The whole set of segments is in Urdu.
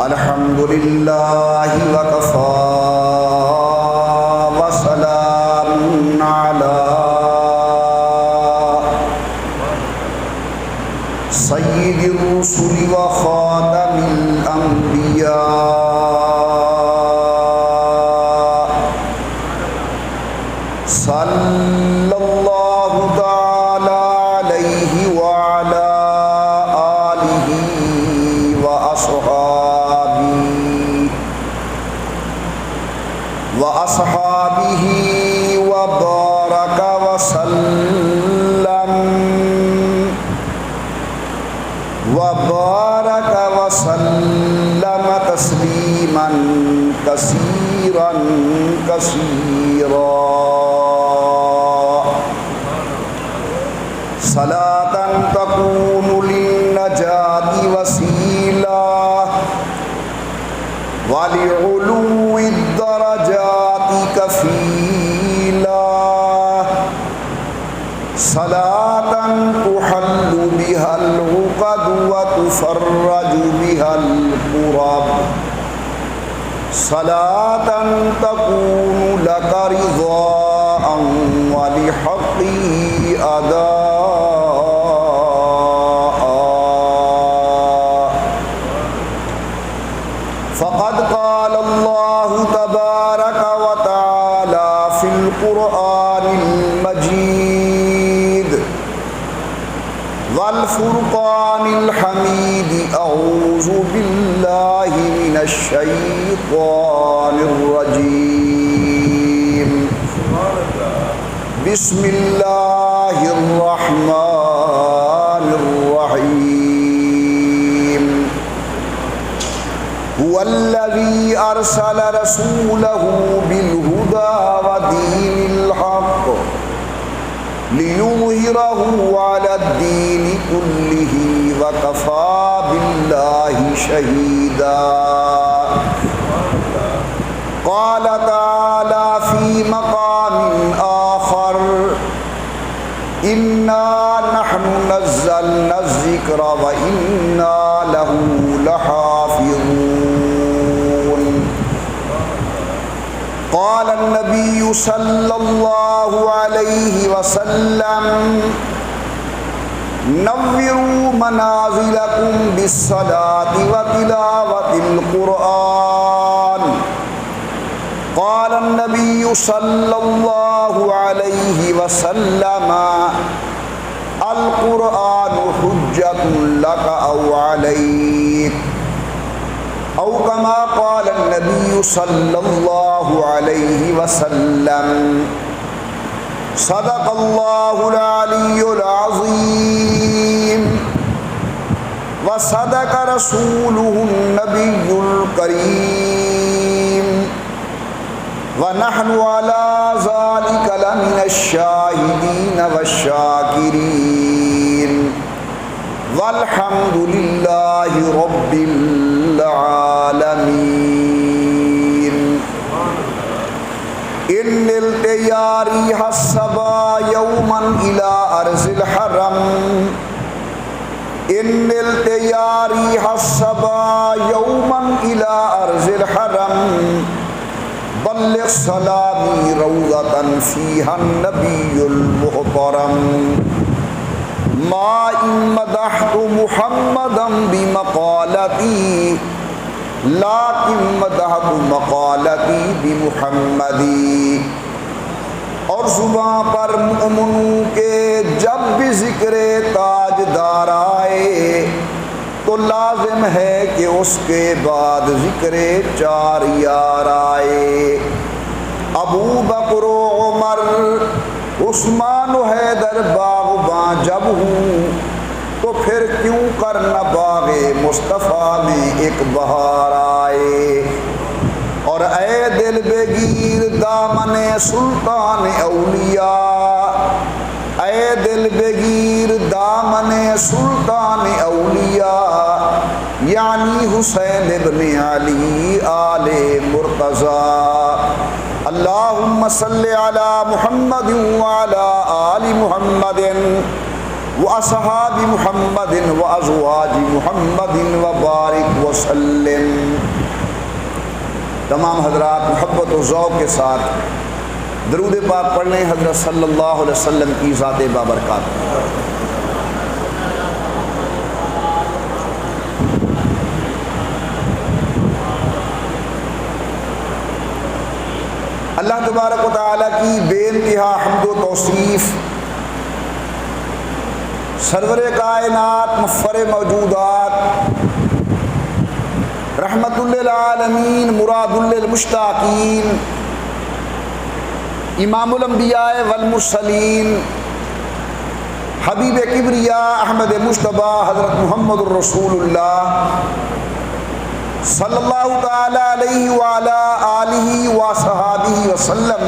الحمد لله وكفى وسلام على سيد الرسل وخاتم الأنبياء صلى الله تعالى عليه وعلى وأصحابه وبارك وسلم تسليما كثيرا كثيرا صلاة تكون للنجاة وسيلة ولعلو الدرجات كفيلا صلاة تحل بها العقد وتفرج بها الكرب صلاة تكون لك رضاء ولحقه أداء. فقد قال الله تبارك وتعالى في القرآن المجيد والفرقان الحميد: أعوذ بالله من الشيطان الرجيم. بسم الله الرحمن الرحيم. هو الذي أرسل رسوله بالهدى ودين الحق ليظهره على الدين كله وكفى بالله شهيدا. قال تعالى في مقام آخر: إنا نحن نزلنا الذكر وإنا له لحافظون. قال النبي صلى الله عليه وسلم: نوروا منازلكم بالصلاة وتلاوة القرآن. قال النبي صلى الله عليه وسلم: القرآن حجة لك أو عليك، أو كما قال النبي صلى الله عليه وسلم. صدق الله العلي العظيم وصدق رسوله النبي الكريم، ونحن على ذلك لمن الشاهدين والشاكرين، والحمد لله رب العالمين. إن التياري حسبا يوما إلى أرض الحرم، إن التياري حسبا يوما إلى أرض الحرم، بلغ سلامي روضة فيها النبي المحترم. ما إن مدحت محمدا بمقالتي، لیکن مدحت مقالتی بمحمدی. اور زباں پر مؤمنوں کے جب بھی ذکر تاجدار آئے تو لازم ہے کہ اس کے بعد ذکر چار یار آئے. ابو بکر و عمر، عثمان و حیدر باغباں جب ہوں تو پھر کیوں کرنا باغ مصطفیٰ میں ایک بہار آئے. اور اے دل بگیر دامن سلطان اولیاء، اے دل بگیر دامن سلطان اولیاء، یعنی حسین ابن علی آل مرتضیٰ. اللہم صلی علی محمد وعلی آل محمد وأصحاب محمد وأزواج محمد وبارک وسلم۔ تمام حضرات محبت و ذوق کے ساتھ درود پاک پڑھ لیں حضرت صلی اللہ علیہ وسلم کی ذات بابرکات۔ اللہ تبارک و تعالیٰ کی بے انتہا حمد و توصیف، سرور کائنات مفخر موجودات، رحمت للعالمین مراد للمشتاقین، امام الانبیاء والمرسلین، حبیب کبریاء احمد مجتبی حضرت محمد الرسول اللہ صلی اللہ تعالی علیہ وعلا آلہ وصحابہ وسلم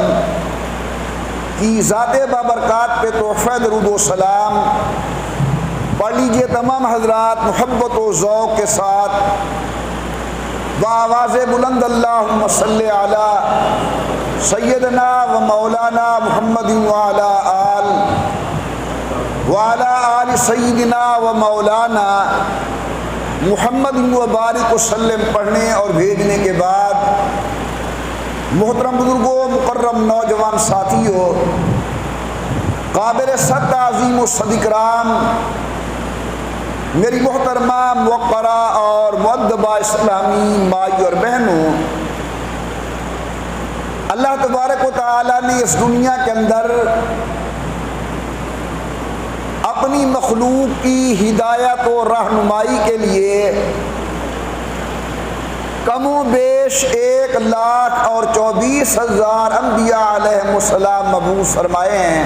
کی ذات بابرکات پہ تحفہ درود و سلام پڑھ لیجئے تمام حضرات محبت و ذوق کے ساتھ بآواز بلند اللہم صلی علی سیدنا و مولانا محمد وعلا آل سیدنا و مولانا محمد وبارک وسلم پڑھنے اور بھیجنے کے بعد محترم بزرگوں، مکرم نوجوان ساتھیوں، قابل صد تعظیم و صد اکرام میری محترمہ موقرہ اور مؤدبہ اسلامی مائی اور بہنوں، اللہ تبارک و تعالیٰ نے اس دنیا کے اندر اپنی مخلوق کی ہدایت و رہنمائی کے لیے کم و بیش 1,24,000 انبیاء علیہ السلام مبعوث فرمائے ہیں،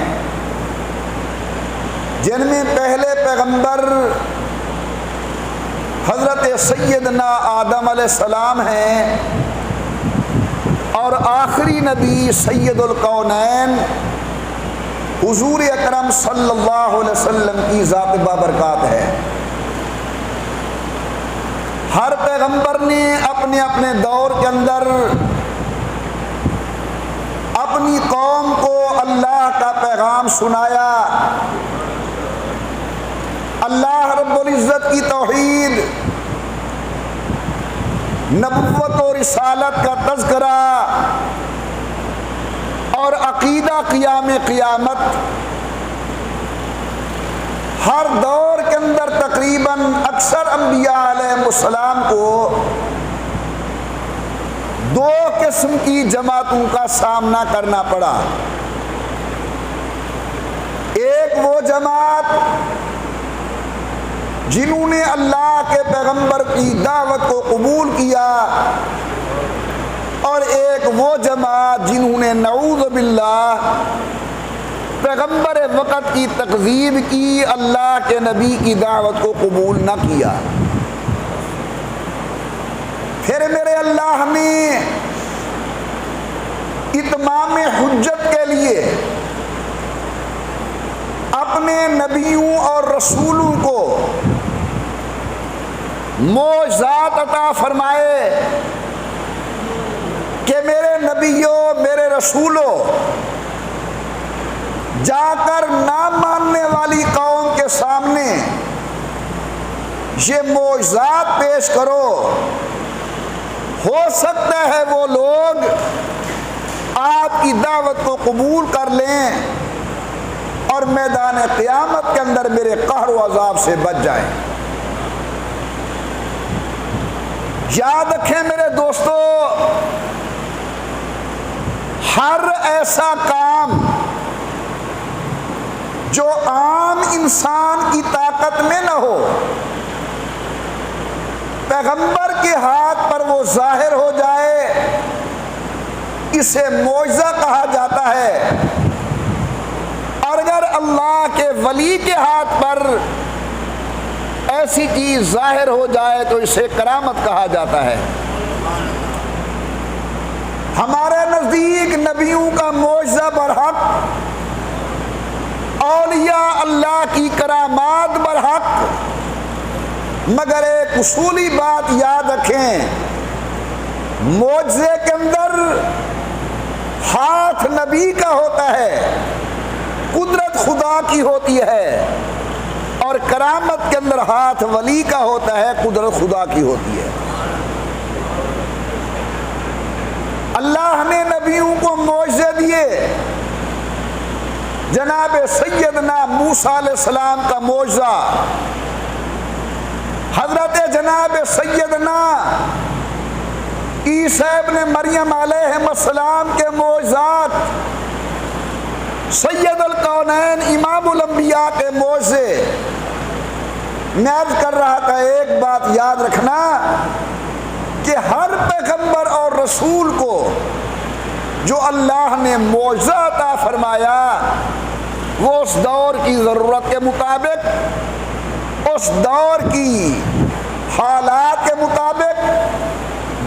جن میں پہلے پیغمبر حضرت سیدنا آدم علیہ السلام ہیں اور آخری نبی سید الکونین حضور اکرم صلی اللہ علیہ وسلم کی ذات بابرکات ہے۔ ہر پیغمبر نے اپنے اپنے دور کے اندر اپنی قوم کو اللہ کا پیغام سنایا، اللہ رب العزت کی توحید، نبوت و رسالت کا تذکرہ اور عقیدہ قیام قیامت ہر دور کے اندر تقریباً اکثر انبیاء علیہ السلام کو 2 قسم کی جماعتوں کا سامنا کرنا پڑا۔ ایک وہ جماعت جنہوں نے اللہ کے پیغمبر کی دعوت کو قبول کیا، اور ایک وہ جماعت جنہوں نے نعوذ باللہ پیغمبر وقت کی تکذیب کی، اللہ کے نبی کی دعوت کو قبول نہ کیا۔ پھر میرے اللہ نے اتمام حجت کے لیے اپنے نبیوں اور رسولوں کو معجزات عطا فرمائے کہ میرے نبیوں، میرے رسولوں، جا کر نہ ماننے والی قوم کے سامنے یہ معجزات پیش کرو، ہو سکتا ہے وہ لوگ آپ کی دعوت کو قبول کر لیں اور میدان قیامت کے اندر میرے قہر و عذاب سے بچ جائیں۔ یاد رکھیں میرے دوستو، ہر ایسا کام جو عام انسان کی طاقت میں نہ ہو، پیغمبر کے ہاتھ پر وہ ظاہر ہو جائے، اسے معجزہ کہا جاتا ہے، اور اگر اللہ کے ولی کے ہاتھ پر ایسی چیز ظاہر ہو جائے تو اسے کرامت کہا جاتا ہے۔ ہمارے نزدیک نبیوں کا معجزہ برحق، اولیاء اللہ کی کرامات برحق، مگر ایک اصولی بات یاد رکھیں، معجزے کے اندر ہاتھ نبی کا ہوتا ہے، قدرت خدا کی ہوتی ہے، اور کرامت کے اندر ہاتھ ولی کا ہوتا ہے، قدرت خدا کی ہوتی ہے۔ اللہ نے نبیوں کو معجزے دیے، جناب سیدنا موسیٰ علیہ السلام کا معجزہ، حضرت جناب سیدنا عیسیٰ ابن مریم علیہ السلام کے معجزات، سید الکونین امام الانبیاء کے معجزے۔ میں عرض کر رہا تھا ایک بات یاد رکھنا کہ ہر پیغمبر اور رسول کو جو اللہ نے معجزہ عطا فرمایا وہ اس دور کی ضرورت کے مطابق، اس دور کی حالات کے مطابق،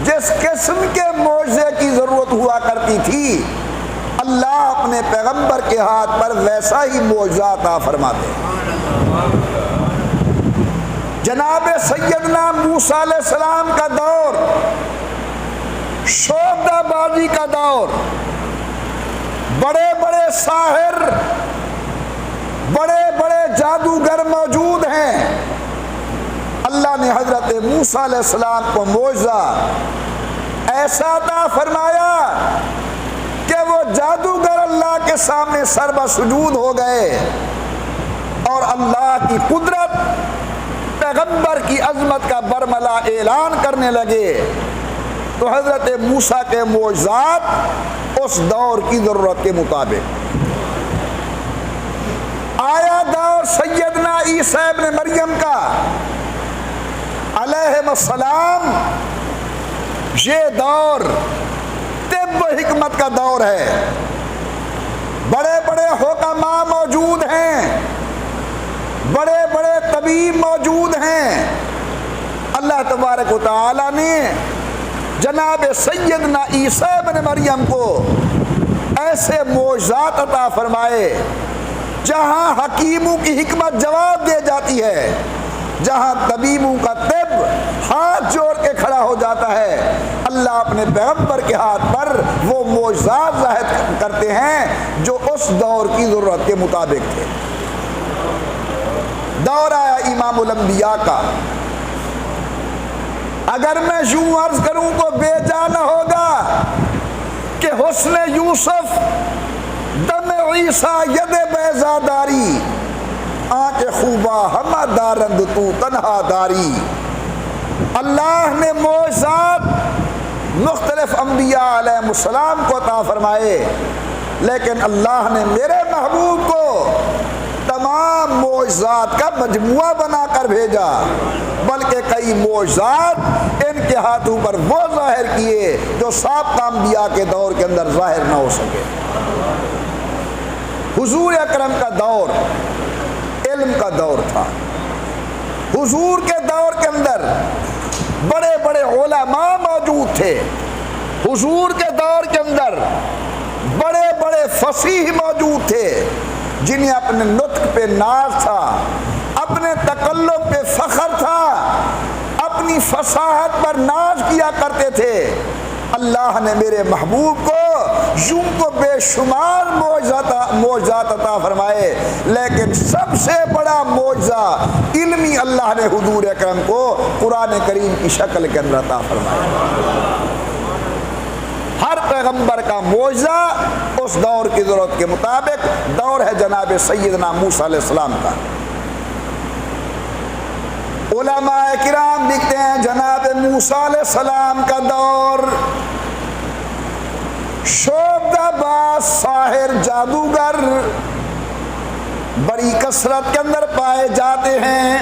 جس قسم کے معجزے کی ضرورت ہوا کرتی تھی اللہ اپنے پیغمبر کے ہاتھ پر ویسا ہی معجزہ عطا فرماتے۔ جناب سیدنا موسیٰ علیہ السلام کا دور شعبدہ بازی کا دور، بڑے بڑے ساحر، بڑے بڑے جادوگر موجود ہیں۔ اللہ نے حضرت موسیٰ علیہ السلام کو معجزہ ایسا عطا فرمایا کہ وہ جادوگر اللہ کے سامنے سربہ سجود ہو گئے اور اللہ کی قدرت، پیغمبر کی عظمت کا برملا اعلان کرنے لگے۔ تو حضرت موسیٰ کے معجزات اس دور کی ضرورت کے مطابق۔ آیا دور سیدنا عیسیٰ ابن مریم کا علیہ السلام، یہ دور طب و حکمت کا دور ہے، بڑے بڑے حکماء موجود ہیں، بڑے بڑے طبیب موجود ہیں۔ اللہ تبارک و تعالی نے جناب سیدنا عیسیٰ ابن مریم کو ایسے معجزات عطا فرمائے جہاں حکیموں کی حکمت جواب دے جاتی ہے، جہاں طبیبوں کا طب ہاتھ جوڑ کے کھڑا ہو جاتا ہے، اللہ اپنے پیغمبر کے ہاتھ پر وہ معجزات ظاہر کرتے ہیں جو اس دور کی ضرورت کے مطابق تھے۔ دور آیا امام الانبیاء کا۔ اگر میں یوں عرض کروں تو بے جا نہ ہوگا کہ حسن یوسف دم عیسیٰ ید بیضا داری، آنکھ خوبا ہمہ دارند تو تنہا داری۔ اللہ نے معجزات مختلف انبیاء علیہ السلام کو عطا فرمائے، لیکن اللہ نے میرے محبوب کو تمام معجزات کا مجموعہ بنا کر بھیجا، بلکہ کئی معجزات ان کے ہاتھوں پر وہ ظاہر کیے جو سابقہ انبیاء کے دور کے اندر ظاہر نہ ہو سکے۔ حضور اکرم کا دور علم کا دور تھا۔ حضور کے دور کے اندر بڑے بڑے علماء موجود تھے۔ حضور کے دور کے اندر بڑے بڑے فصیح موجود تھے جنہیں اپنے نطق پہ ناز تھا، اپنے تکلم پہ فخر تھا، اپنی فصاحت پر ناز کیا کرتے تھے۔ اللہ نے میرے محبوب کو یوں تو بے شمار معجزات عطا فرمائے، لیکن سب سے بڑا معجزہ علمی اللہ نے حضور اکرم کو قرآن کریم کی شکل کے اندر عطا فرمایا۔ ہر پیغمبر کا معجزہ اس دور کی ضرورت کے مطابق۔ دور ہے جناب سیدنا موسیٰ علیہ السلام کا۔ علماء کرام لکھتے ہیں جناب موسیٰ علیہ السلام کا دور شعبدہ باز ساحر جادوگر بڑی کثرت کے اندر پائے جاتے ہیں،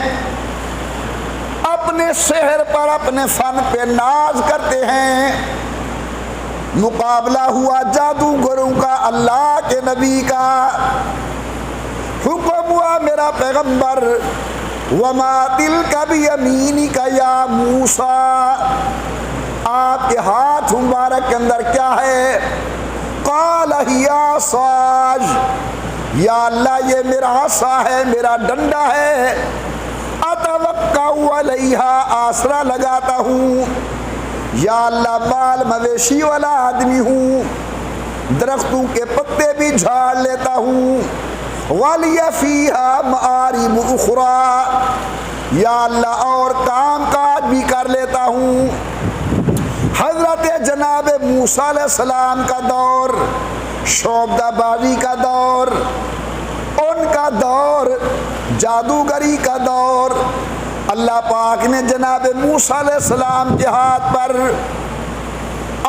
اپنے سحر پر اپنے فن پہ ناز کرتے ہیں۔ مقابلہ ہوا جادوگروں کا اللہ کے نبی کا، حکم ہوا میرا پیغمبر وما تلک بیمینک یا موسیٰ، آپ کے ہاتھ مبارک کے اندر کیا ہے؟ قال ہی عصاج، یا اللہ یہ میرا عصا ہے، میرا ڈنڈا ہے، اتوکا علیہا، آسرا لگاتا ہوں، یا اللہ مال مویشی والا آدمی ہوں، درختوں کے پتے بھی جھاڑ لیتا ہوں، وَلِيَ فِيهَا مَآرِبُ أُخْرَى، یا اللہ اور کام کاج بھی کر لیتا ہوں۔ حضرت جناب موسیٰ علیہ السلام کا دور، شعبدہ بازی کا دور، ان کا دور جادوگری کا دور، اللہ پاک نے جناب موسیٰ علیہ السلام کے ہاتھ پر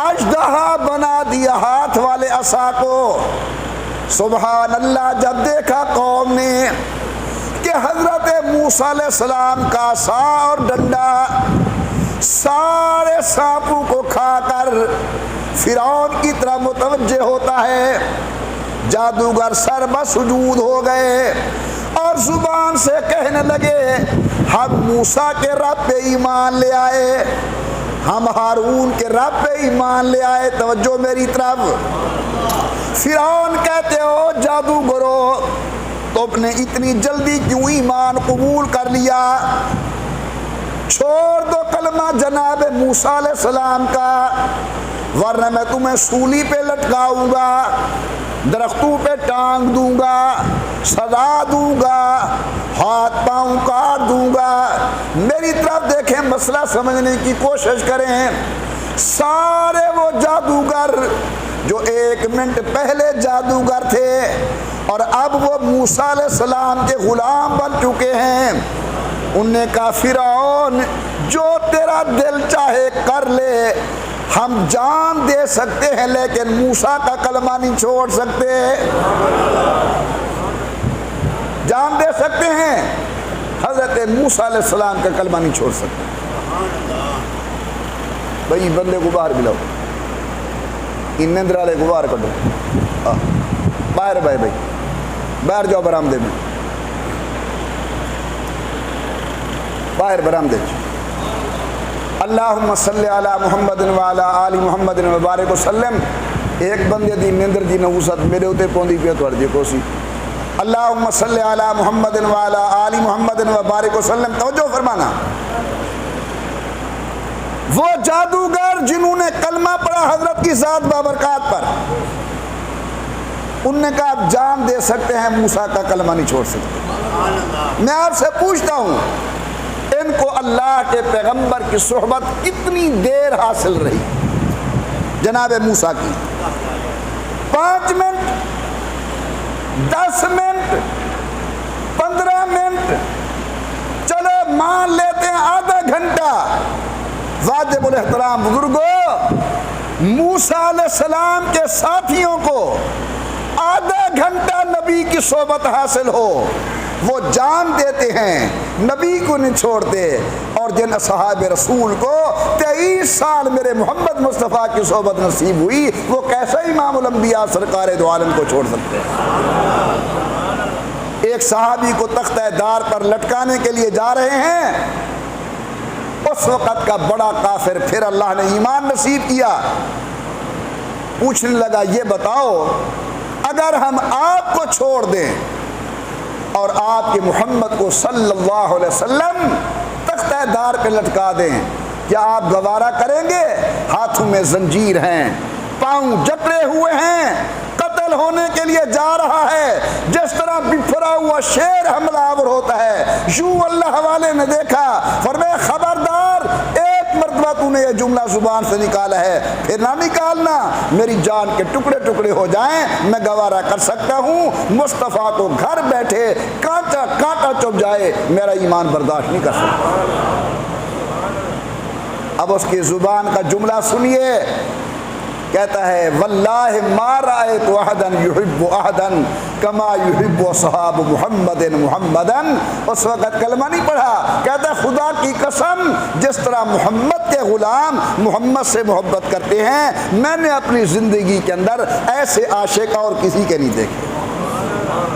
اژدہا بنا دیا، ہاتھ والے عصا کو۔ سبحان اللہ، جب دیکھا قوم نے کہ حضرت موسیٰ علیہ السلام کا عصا اور ڈنڈا سارے سانپوں کو کھا کر فرعون کی طرح متوجہ ہوتا ہے، جادوگر سر بسجود ہو گئے اور زبان سے کہنے لگے ہم موسیٰ کے رب پہ ایمان لے آئے، ہم ہارون کے رب پہ ایمان لے آئے۔ توجہ میری طرف۔ فرعون کہتے ہو جادوگرو تم نے اتنی جلدی کیوں ایمان قبول کر لیا؟ چھوڑ دو کلمہ جناب موسیٰ علیہ السلام کا، ورنہ میں تمہیں سولی پہ لٹکاؤں گا، درختوں پہ ٹانگ دوں گا، سزا دوں گا، ہاتھ پاؤں کاٹ دوں گا۔ میری طرف دیکھیں، مسئلہ سمجھنے کی کوشش کریں۔ سارے وہ جادوگر جو 1 منٹ پہلے جادوگر تھے اور اب وہ موسیٰ علیہ السلام کے غلام بن چکے ہیں، انہوں نے کہا فرعون جو تیرا دل چاہے کر لے، ہم جان دے سکتے ہیں لیکن موسیٰ کا کلمہ نہیں چھوڑ سکتے۔ جان دے سکتے ہیں، حضرت موسیٰ علیہ السلام کا کلمہ نہیں چھوڑ سکتے۔ بھائی بندے کو باہر بلاؤ، ان نندر والے کو باہر کڈو، باہر بھائی باہر جاؤ برآمدے میں، باہر برآمدے۔ اللہم صلی علی محمد وعلی آل محمد وبارک وسلم۔ ایک بندے دی نندر دی نوست میرے ہوتے پوندی پہ توڑ دی کوسی۔ اللہم صلی علی محمد وعلی آل محمد وبارک وسلم۔ توجہ فرمانا، وہ جادوگر جنہوں نے کلمہ پڑھا حضرت کی ذات بابرکات پر، انہوں نے کہا آپ جان دے سکتے ہیں موسیٰ کا کلمہ نہیں چھوڑ سکتے۔ میں آپ سے پوچھتا ہوں ان کو اللہ کے پیغمبر کی صحبت کتنی دیر حاصل رہی؟ جناب موسیٰ کی 5 منٹ، 10 منٹ، 15 منٹ، چلو مان لیتے ہیں آدھا گھنٹہ۔ واجب الاحترام بزرگوں، موسیٰ علیہ السلام کے ساتھیوں کو آدھا گھنٹہ نبی کی صحبت حاصل ہو، وہ جان دیتے ہیں، نبی کو نہیں چھوڑتے۔ اور جن اصحاب رسول کو 23 سال میرے محمد مصطفیٰ کی صحبت نصیب ہوئی، وہ کیسا امام الانبیاء سرکار دو عالم کو چھوڑ سکتے ہیں؟ ایک صحابی کو تختہ دار پر لٹکانے کے لیے جا رہے ہیں، اس وقت کا بڑا کافر، پھر اللہ نے ایمان نصیب کیا، پوچھنے لگا یہ بتاؤ اگر ہم آپ کو چھوڑ دیں اور آپ کے محمد کو صلی اللہ علیہ وسلم تختہ دار پہ لٹکا دیں، کیا آپ گوارا کریں گے؟ ہاتھوں میں زنجیر ہیں، پاؤں جکڑے ہوئے ہیں، قتل ہونے کے لیے جا رہا ہے، جس طرح بپھرا ہوا شیر حملہ آور ہوتا ہے۔ یوں اللہ والے نے دیکھا، فرمایا خبردار ایک مرتبہ تو نے یہ جملہ زبان سے نکالا ہے، پھر نہ نکالنا، میری جان کے ٹکڑے ٹکڑے ہو جائیں، میں گوارا کر سکتا ہوں، مصطفیٰ کو گھر بیٹھے کانٹا کانٹا چپ جائے، میرا ایمان برداشت نہیں کر سکتا۔ اب اس کی زبان کا جملہ سنیے، کہتا ہے واللہ ما رأیت احدا یحب احدا کما یحب اصحاب محمد محمدا۔ اس وقت کلمہ نہیں پڑھا، کہتا ہے خدا کی قسم جس طرح محمد کے غلام محمد سے محبت کرتے ہیں، میں نے اپنی زندگی کے اندر ایسے عاشق اور کسی کے نہیں دیکھے۔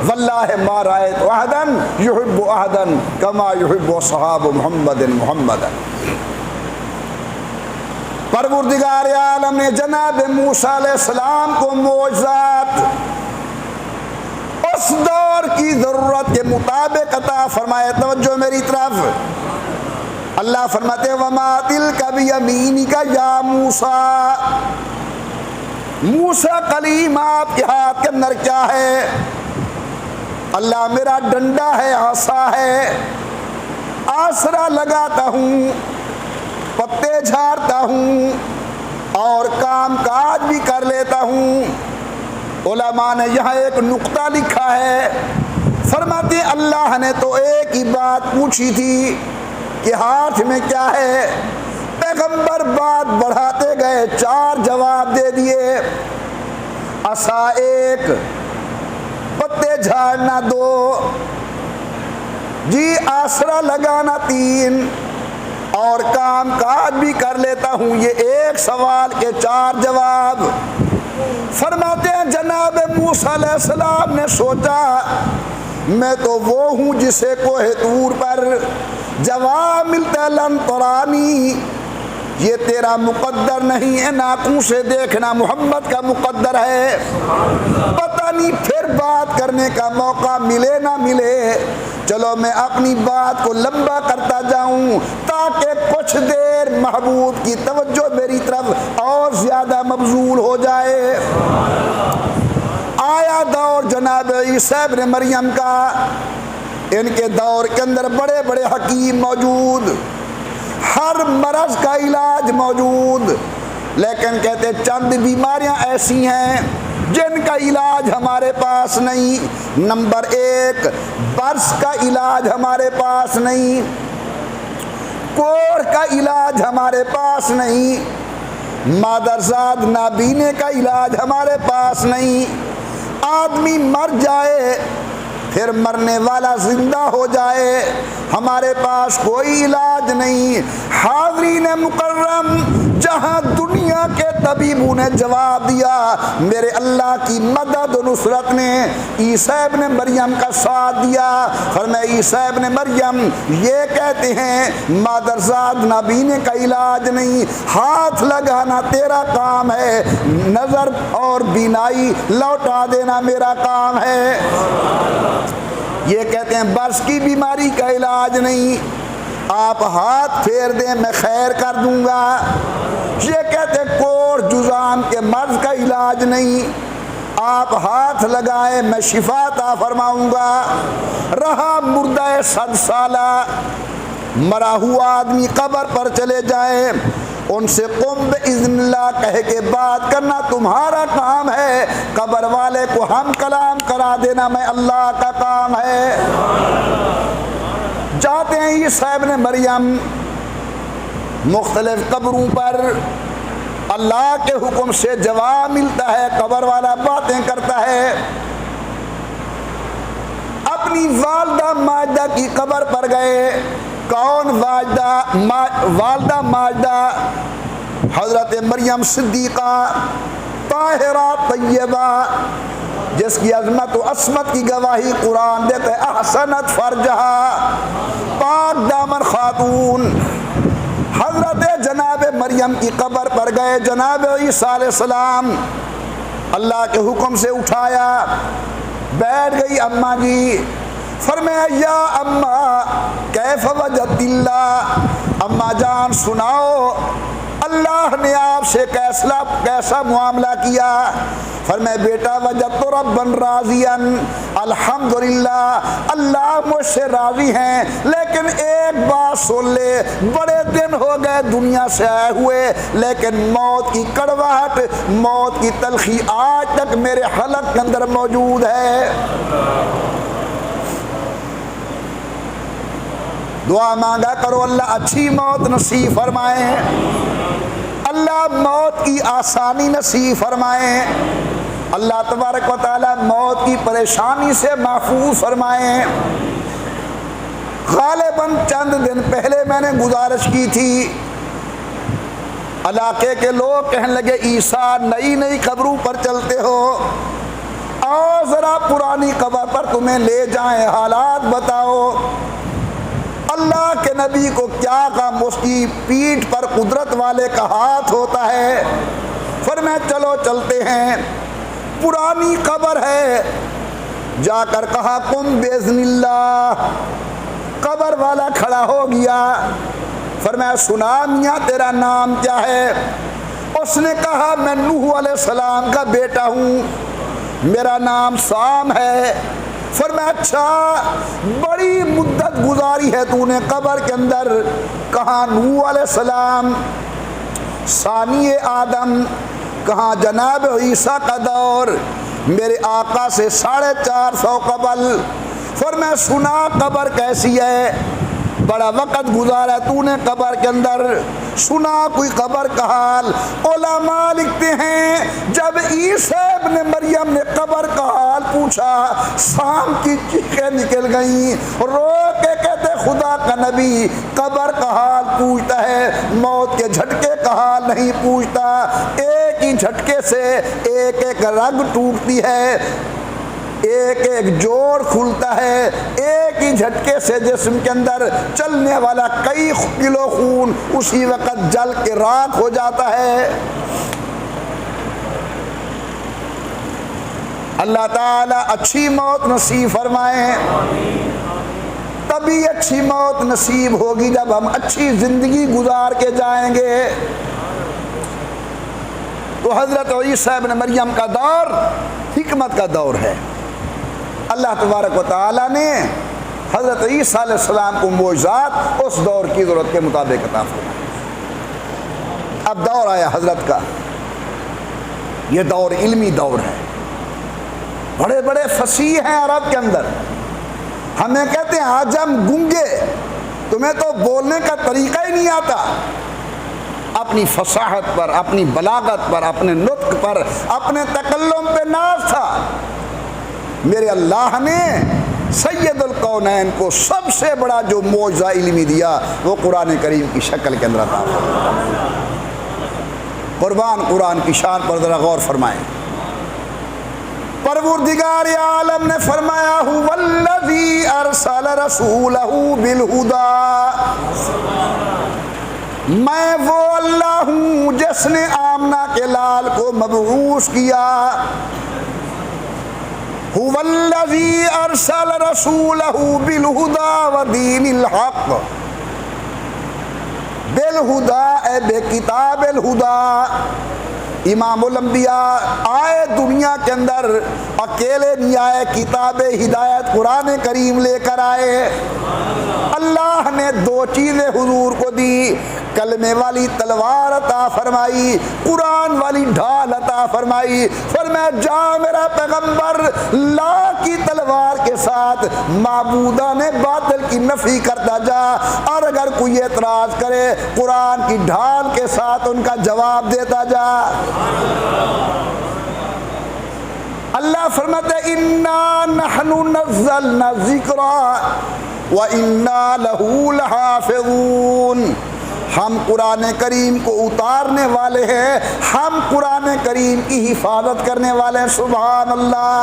واللہ ما رأیت احدا یحب احدا کما یحب اصحاب محمد محمدا۔ پروردگار عالم نے جناب موسیٰ علیہ السلام کو معجزات اس دور کی ضرورت کے مطابق عطا فرمائے۔ توجہ میری طرف، اللہ فرماتے وما تلک بیمینک یا موسیٰ، موسیٰ کلیم آپ کے ہاتھ کے اندر کیا ہے؟ اللہ میرا ڈنڈا ہے، عصا ہے، آسرا لگاتا ہوں، پتے جھاڑتا ہوں اور کام کاج بھی کر لیتا ہوں۔ علماء نے یہاں ایک نقطہ لکھا ہے، فرماتے ہیں اللہ نے تو ایک ہی بات پوچھی تھی کہ ہاتھ میں کیا ہے، پیغمبر بات بڑھاتے گئے، 4 جواب دے دیے۔ عصا 1، پتے جھاڑنا 2، جی آسرا لگانا 3، اور کام کاج بھی کر لیتا ہوں۔ یہ ایک سوال کے 4 جواب۔ فرماتے ہیں جناب موسیٰ علیہ السلام نے سوچا میں تو وہ ہوں جسے کوہ طور پر جواب ملتا ہے لن ترانی، یہ تیرا مقدر نہیں ہے، ناقوں سے دیکھنا محمد کا مقدر ہے، پتہ نہیں پھر بات کرنے کا موقع ملے نہ ملے، چلو میں اپنی بات کو لمبا کرتا جاؤں تاکہ کچھ دیر محبوب کی توجہ میری طرف اور زیادہ مبذول ہو جائے۔ آیا دور جناب عیسیٰ ابن مریم کا، ان کے دور کے اندر بڑے بڑے حکیم موجود، ہر مرض کا علاج موجود، لیکن کہتے چند بیماریاں ایسی ہیں جن کا علاج ہمارے پاس نہیں۔ نمبر 1، برس کا علاج ہمارے پاس نہیں، کوڑھ کا علاج ہمارے پاس نہیں، مادرزاد نابینے کا علاج ہمارے پاس نہیں۔ آدمی مر جائے پھر مرنے والا زندہ ہو جائے، ہمارے پاس کوئی علاج نہیں۔ حاضرین مکرم، جہاں دنیا کے طبیبوں نے جواب دیا، میرے اللہ کی مدد و نصرت نے عیسیٰ ابن مریم کا ساتھ دیا۔ فرمایا عیسیٰ ابن مریم یہ کہتے ہیں مادرزاد نابینے کا علاج نہیں، ہاتھ لگانا تیرا کام ہے، نظر اور بینائی لوٹا دینا میرا کام ہے۔ یہ کہتے ہیں برس کی بیماری کا علاج نہیں، آپ ہاتھ پھیر دیں میں خیر کر دوں گا۔ یہ کہتے ہیں کوڑھ جذام کے مرض کا علاج نہیں، آپ ہاتھ لگائیں میں شفا عطا فرماؤں گا۔ رہا مردہ 100 سالہ، مرا ہوا آدمی قبر پر چلے جائیں، ان سے قم باذن اللہ کہہ کے بات کرنا تمہارا کام ہے، قبر والے کو ہم کلام کرا دینا میں اللہ کا کام ہے۔ جاتے ہیں عیسیٰ ابن مریم مختلف قبروں پر، اللہ کے حکم سے جواب ملتا ہے، قبر والا باتیں کرتا ہے۔ اپنی والدہ ماجدہ کی قبر پر گئے، کون والدہ ماجدہ حضرت مریم صدیقہ طاہرہ طیبہ، جس کی عظمت و عصمت کی گواہی قرآن دیتا ہے، احسنت فرجہا، پاک دامن خاتون۔ حضرت جناب مریم کی قبر پر گئے، جناب عیسیٰ علیہ السلام اللہ کے حکم سے اٹھایا، بیٹھ گئی اماں جی۔ فرمایا یا اماں کیف وجدت اللہ، اماں جان سناؤ اللہ نے آپ سے کیسا معاملہ کیا۔ فرمایا بیٹا وجدت ربا راضیا، الحمدللہ اللہ مجھ سے راضی ہیں، لیکن ایک بات سن لے، بڑے دن ہو گئے دنیا سے آئے ہوئے، لیکن موت کی کڑواہٹ، موت کی تلخی آج تک میرے حلق کے اندر موجود ہے۔ دعا مانگا کرو اللہ اچھی موت نصیب فرمائے، اللہ موت کی آسانی نصیب فرمائے، اللہ تبارک و تعالی موت کی پریشانی سے محفوظ فرمائے۔ غالباً چند دن پہلے میں نے گزارش کی تھی، علاقے کے لوگ کہنے لگے عیسیٰ نئی قبروں پر چلتے ہو، آؤ ذرا پرانی قبر پر تمہیں لے جائیں، حالات بتاؤ۔ اللہ کے نبی کو کیا کام، اس کی پیٹھ پر قدرت والے کا ہاتھ ہوتا ہے۔ فرمایا چلو چلتے ہیں، پرانی قبر ہے، جا کر کہا قم باذن اللہ، قبر والا کھڑا ہو گیا۔ فرمایا سنا میاں تیرا نام کیا ہے؟ اس نے کہا میں نوح علیہ السلام کا بیٹا ہوں، میرا نام سام ہے۔ فرمایا اچھا بڑی مدت گزاری ہے تو نے قبر کے اندر. کہاں نوح علیہ السلام ثانی آدم, کہاں جناب عیسیٰ کا دور, میرے آقا سے 450 قبل. فرمایا سنا قبر کیسی ہے, بڑا وقت گزارا تو نے قبر کے اندر, سنا کوئی قبر کا حال. علماء لکھتے ہیں جب عیسیٰ ابن مریم نے قبر کا حال پوچھا شام کی چیخیں نکل گئیں, رو کے کہتے خدا کا نبی قبر کا حال پوچھتا ہے, موت کے جھٹکے کا حال نہیں پوچھتا. ایک ہی جھٹکے سے ایک ایک رگ ٹوٹتی ہے, ایک ایک جوڑ کھلتا ہے, ایک ہی جھٹکے سے جسم کے اندر چلنے والا کئی کلو خون اسی وقت جل کے راکھ ہو جاتا ہے. اللہ تعالیٰ اچھی موت نصیب فرمائے. تبھی اچھی موت نصیب ہوگی جب ہم اچھی زندگی گزار کے جائیں گے. تو حضرت عیسیٰ ابن مریم کا دور حکمت کا دور ہے. اللہ تبارک و تعالیٰ نے حضرت عیسیٰ علیہ السلام کو معجزات اس دور کی ضرورت کے مطابق عطا فرمائے. اب دور آیا حضرت کا, یہ دور علمی دور ہے. بڑے بڑے فصیح ہیں عرب کے اندر, ہمیں کہتے ہیں عجم گونگے, تمہیں تو بولنے کا طریقہ ہی نہیں آتا. اپنی فصاحت پر, اپنی بلاغت پر, اپنے نطق پر, اپنے تکلم پہ ناز تھا. میرے اللہ نے سید الکونین کو سب سے بڑا جو معجزہ علمی دیا وہ قرآن کریم کی شکل کے اندر عطا فرمایا. قربان قرآن کی شان پر ذرا غور فرمائیں. پروردگار عالم نے فرمایا هو الذی ارسل رسولہ بالہدی, میں وہ اللہ ہوں جس نے آمنہ کے لال کو مبعوث کیا. هو الذی ارسل رسولہ بالہدی ودین الحق, بالہدی اے بے کتاب الہدی. امام الانبیاء آئے دنیا کے اندر اکیلے نہیں آئے, کتاب ہدایت قرآن کریم لے کر آئے. اللہ نے دو چیزیں حضور کو دی, کلمے والی تلوار عطا فرمائی, قرآن والی ڈھال عطا فرمائی. فرمایا جا میرا پیغمبر لا کی تلوار کے ساتھ معبودان باطل کی نفی کرتا جا, اور اگر کوئی اعتراض کرے قرآن کی ڈھال کے ساتھ ان کا جواب دیتا جا. اللہ فرماتے انا نحن نزلنا الذکر وانا لہ لحافظون, ہم قرآن کریم کو اتارنے والے ہیں, ہم قرآن کریم کی حفاظت کرنے والے ہیں. سبحان اللہ.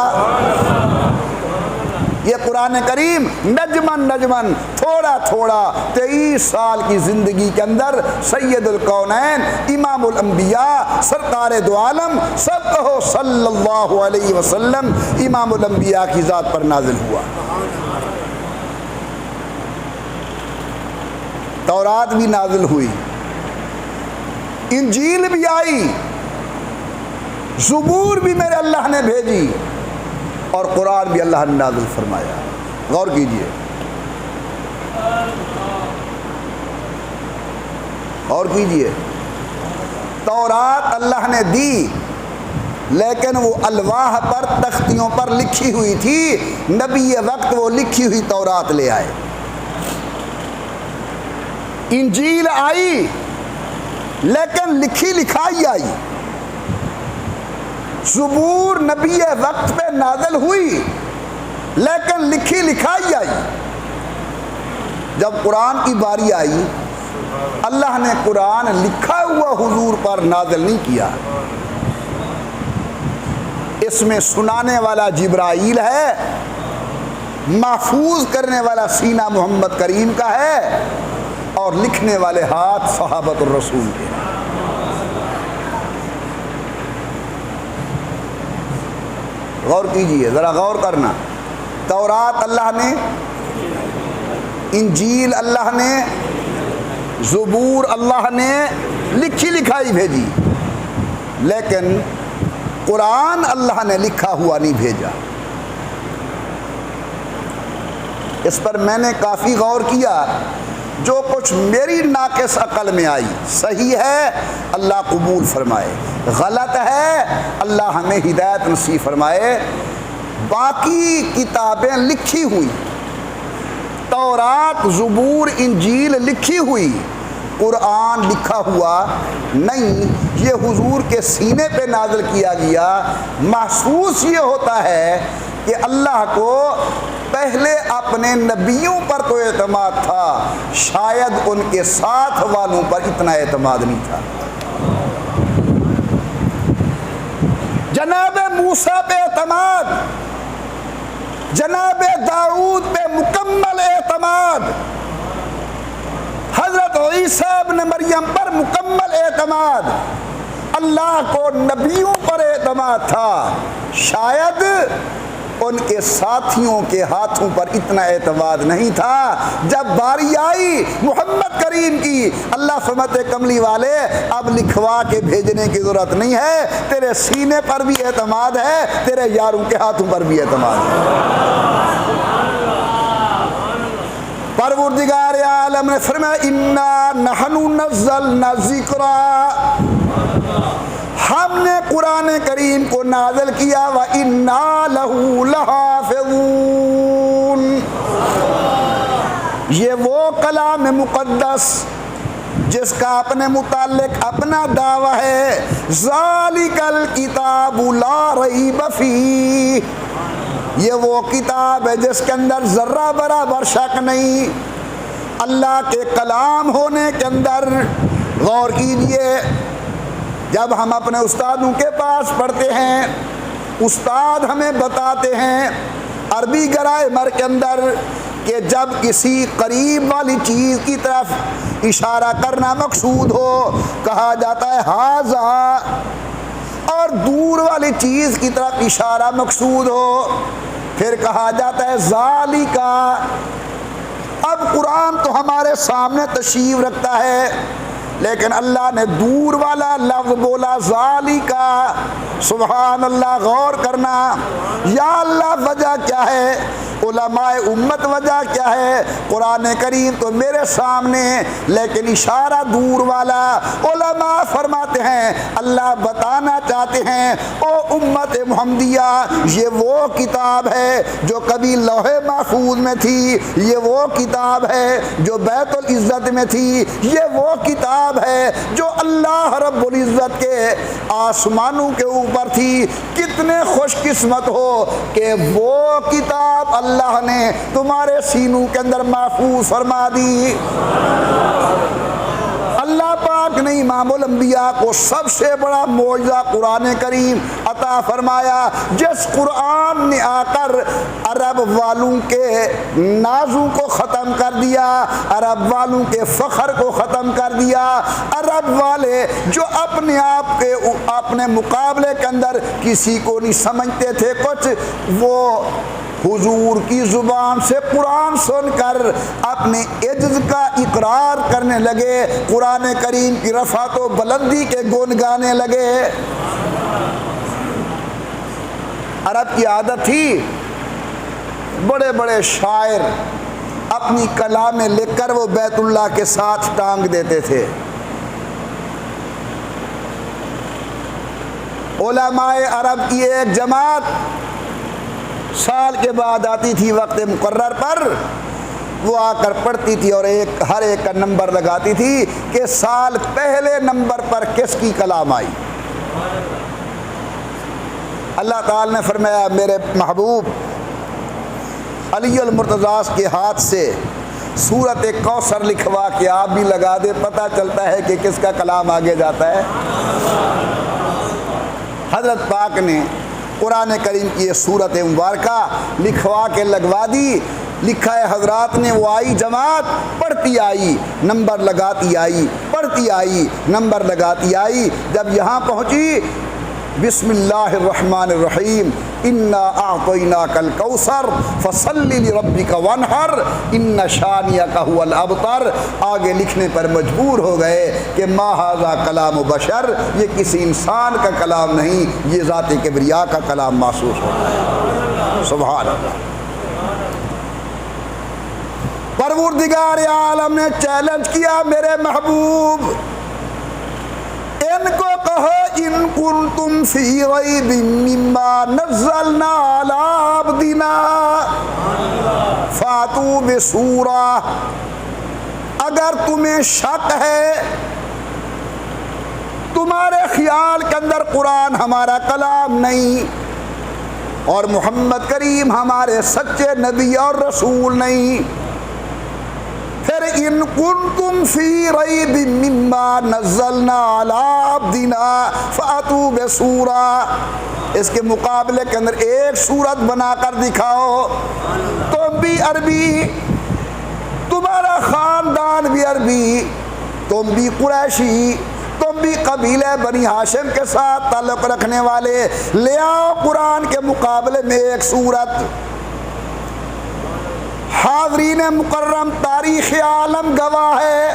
یہ قرآن کریم نجمن نجمن تھوڑا تھوڑا 23 سال کی زندگی کے اندر سید الکونین امام الانبیاء سرکار دو عالم سب کہو صلی اللہ علیہ وسلم امام الانبیاء کی ذات پر نازل ہوا. تورات بھی نازل ہوئی, انجیل بھی آئی, زبور بھی میرے اللہ نے بھیجی, اور قرآن بھی اللہ نے نازل فرمایا. غور کیجئے, غور کیجئے. تورات اللہ نے دی لیکن وہ الواح پر تختیوں پر لکھی ہوئی تھی, نبی وقت وہ لکھی ہوئی تورات لے آئے. انجیل آئی لیکن لکھی لکھائی آئی. زبور نبی وقت پہ نازل ہوئی لیکن لکھی لکھائی آئی. جب قرآن کی باری آئی اللہ نے قرآن لکھا ہوا حضور پر نازل نہیں کیا. اس میں سنانے والا جبرائیل ہے, محفوظ کرنے والا سینہ محمد کریم کا ہے, اور لکھنے والے ہاتھ صحابۃ الرسول کے. غور کیجئے, ذرا غور کرنا. تورات اللہ نے, انجیل اللہ نے, زبور اللہ نے لکھی لکھائی بھیجی, لیکن قرآن اللہ نے لکھا ہوا نہیں بھیجا. اس پر میں نے کافی غور کیا، جو کچھ میری ناقص عقل میں آئی صحیح ہے اللہ قبول فرمائے، غلط ہے اللہ ہمیں ہدایت نصیب فرمائے۔ باقی کتابیں لکھی ہوئی، تورات، زبور، انجیل لکھی ہوئی، قرآن لکھا ہوا نہیں، یہ حضور کے سینے پہ نازل کیا گیا۔ محسوس یہ ہوتا ہے کہ اللہ کو پہلے اپنے نبیوں پر تو اعتماد تھا، شاید ان کے ساتھ والوں پر اتنا اعتماد نہیں تھا۔ جناب موسیٰ پہ اعتماد، جناب داؤد پہ مکمل اعتماد، حضرت عیسیٰ ابن مریم پر مکمل اعتماد، اللہ کو نبیوں پر اعتماد تھا، شاید ان کے ساتھیوں کے ہاتھوں پر اتنا اعتماد نہیں تھا۔ جب باری آئی محمد کریم کی، اللہ فرماتے کملی والے اب لکھوا کے بھیجنے کی ضرورت نہیں ہے، تیرے سینے پر بھی اعتماد ہے، تیرے یاروں کے ہاتھوں پر بھی اعتماد ہے۔ پروردگار عالم نے فرمایا انا نحن نزلنا الذکر، ہم نے قرآن کریم کو نازل کیا، وَإِنَّا لَهُ لَحَافِظُونَ، یہ وہ کلام مقدس جس کا اپنے متعلق اپنا دعویٰ ہے، ذَلِكَ الْكِتَابُ لَا رَيْبَ فِيهِ، یہ وہ کتاب ہے جس کے اندر ذرہ برابر شک نہیں۔ اللہ کے کلام ہونے کے اندر غور کیجئے، جب ہم اپنے استادوں کے پاس پڑھتے ہیں، استاد ہمیں بتاتے ہیں عربی گرامر کے اندر کہ جب کسی قریب والی چیز کی طرف اشارہ کرنا مقصود ہو کہا جاتا ہے ھذا، اور دور والی چیز کی طرف اشارہ مقصود ہو پھر کہا جاتا ہے ذالک۔ اب قرآن تو ہمارے سامنے تشریف رکھتا ہے، لیکن اللہ نے دور والا لفظ بولا ذالک، سبحان اللہ، غور کرنا، یا اللہ وجہ کیا ہے؟ علماء امت وجہ کیا ہے؟ قرآن کریم تو میرے سامنے لیکن اشارہ دور والا۔ علماء فرماتے ہیں اللہ بتانا چاہتے ہیں او امت محمدیہ، یہ وہ کتاب ہے جو کبھی لوح محفوظ میں تھی، یہ وہ کتاب ہے جو بیت العزت میں تھی، یہ وہ کتاب ہے جو اللہ رب العزت کے آسمانوں کے اوپر تھی۔ کتنے خوش قسمت ہو کہ وہ کتاب اللہ نے تمہارے سینوں کے اندر محفوظ فرما دی۔ اللہ پاک نے امام الانبیاء کو سب سے بڑا معجزہ قرآن کریم عطا فرمایا، جس قرآن نے آ کر عرب والوں کے نازوں کو ختم کر دیا، عرب والوں کے فخر کو ختم کر دیا۔ عرب والے جو اپنے آپ کے اپنے مقابلے کے اندر کسی کو نہیں سمجھتے تھے کچھ، وہ حضور کی زبان سے قرآن سن کر اپنے عجز کا اقرار کرنے لگے، قرآن کریم کی رفعت و بلندی کے گن گانے لگے۔ عرب کی عادت تھی بڑے بڑے شاعر اپنی کلامیں لکھ کر وہ بیت اللہ کے ساتھ ٹانگ دیتے تھے۔ علماء عرب کی ایک جماعت سال کے بعد آتی تھی وقت مقرر پر، وہ آ کر پڑھتی تھی اور ہر ایک کا نمبر لگاتی تھی کہ سال پہلے نمبر پر کس کی کلام آئی۔ اللہ تعالی نے فرمایا میرے محبوب علی المرتضیٰ کے ہاتھ سے سورت کوثر لکھوا کے آپ بھی لگا دے، پتہ چلتا ہے کہ کس کا کلام آگے جاتا ہے۔ حضرت پاک نے قرآن کریم کی یہ سورت مبارکہ لکھوا کے لگوا دی۔ لکھا ہے حضرات نے، وہ آئی جماعت، پڑھتی آئی، نمبر لگاتی آئی، پڑھتی آئی، نمبر لگاتی آئی۔ جب یہاں پہنچی بسم اللہ الرحمن الرحیم انا اعطیناک الکوثر فصل لربک وانحر ان شانئک هو الابتر، آگے لکھنے پر مجبور ہو گئے کہ ما ھذا کلام بشر، یہ کسی انسان کا کلام نہیں، یہ ذات کبریاء کا کلام محسوس ہوتا ہے۔ سبحان اللہ۔ پروردگار عالم نے چیلنج کیا میرے محبوب، ان کو کہو ان کنتم فی ریب مما نزلنا علی عبدنا فاتوا بسورہ، اگر تمہیں شک ہے، تمہارے خیال کے اندر قرآن ہمارا کلام نہیں اور محمد کریم ہمارے سچے نبی اور رسول نہیں، پھر ان کنتم فی ریب مما نزلنا علی عبدنا فاتوا بسورہ، اس کے مقابلے کے اندر ایک سورت بنا کر دکھاؤ، تم بھی عربی، تمہارا خاندان بھی عربی، تم بھی قریشی، تم بھی قبیلہ بنی ہاشم کے ساتھ تعلق رکھنے والے، لے آؤ قرآن کے مقابلے میں ایک سورت۔ حاضرین مکرم، تاریخ عالم گواہ ہے،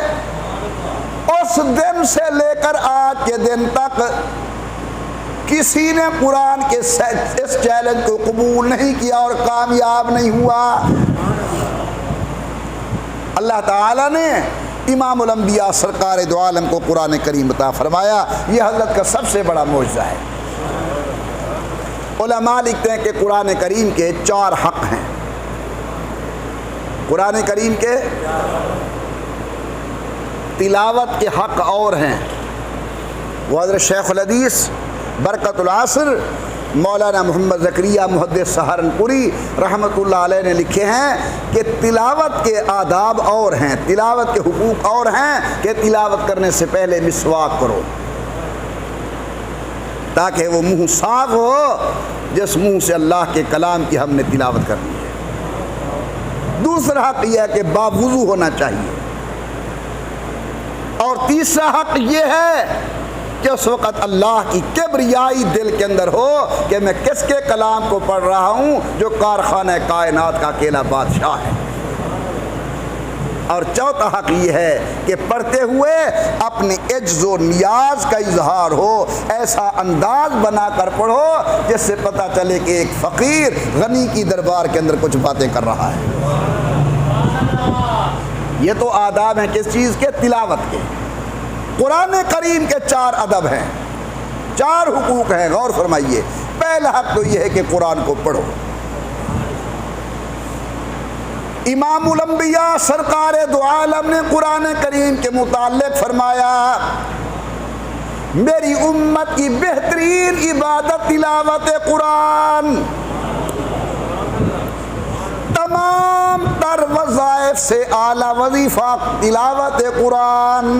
اس دن سے لے کر آج کے دن تک کسی نے قرآن کے اس چیلنج کو قبول نہیں کیا اور کامیاب نہیں ہوا۔ اللہ تعالیٰ نے امام الانبیاء سرکار دو عالم کو قرآن کریم عطا فرمایا، یہ حضرت کا سب سے بڑا معجزہ ہے۔ علماء لکھتے ہیں کہ قرآن کریم کے 4 حق ہیں، قرآن کریم کے تلاوت کے حق اور ہیں، وہ حضرت شیخ الحدیث برکت العصر مولانا محمد زکریا محدث سہارنپوری رحمۃ اللہ علیہ نے لکھے ہیں کہ تلاوت کے آداب اور ہیں، تلاوت کے حقوق اور ہیں کہ تلاوت کرنے سے پہلے مسواک کرو تاکہ وہ منہ صاف ہو جس منہ سے اللہ کے کلام کی ہم نے تلاوت کرنی ہے۔ دوسرا حق یہ ہے کہ باوضو ہونا چاہیے، اور تیسرا حق یہ ہے کہ اس وقت اللہ کی کبریائی دل کے اندر ہو کہ میں کس کے کلام کو پڑھ رہا ہوں جو کارخانہ کائنات کا اکیلا بادشاہ ہے۔ اور چوتھا حق یہ ہے کہ پڑھتے ہوئے اپنے عجز و نیاز کا اظہار ہو، ایسا انداز بنا کر پڑھو جس سے پتہ چلے کہ ایک فقیر غنی کی دربار کے اندر کچھ باتیں کر رہا ہے۔ یہ تو آداب ہیں کس چیز کے؟ تلاوت کے۔ قرآن کریم کے 4 ادب ہیں، 4 حقوق ہیں، غور فرمائیے۔ پہلا حق تو یہ ہے کہ قرآن کو پڑھو۔ امام الانبیاء سرکار دو عالم نے قرآن کریم کے متعلق فرمایا میری امت کی بہترین عبادت تلاوت قرآن، تمام تر وظائف سے اعلیٰ وظیفہ تلاوت قرآن۔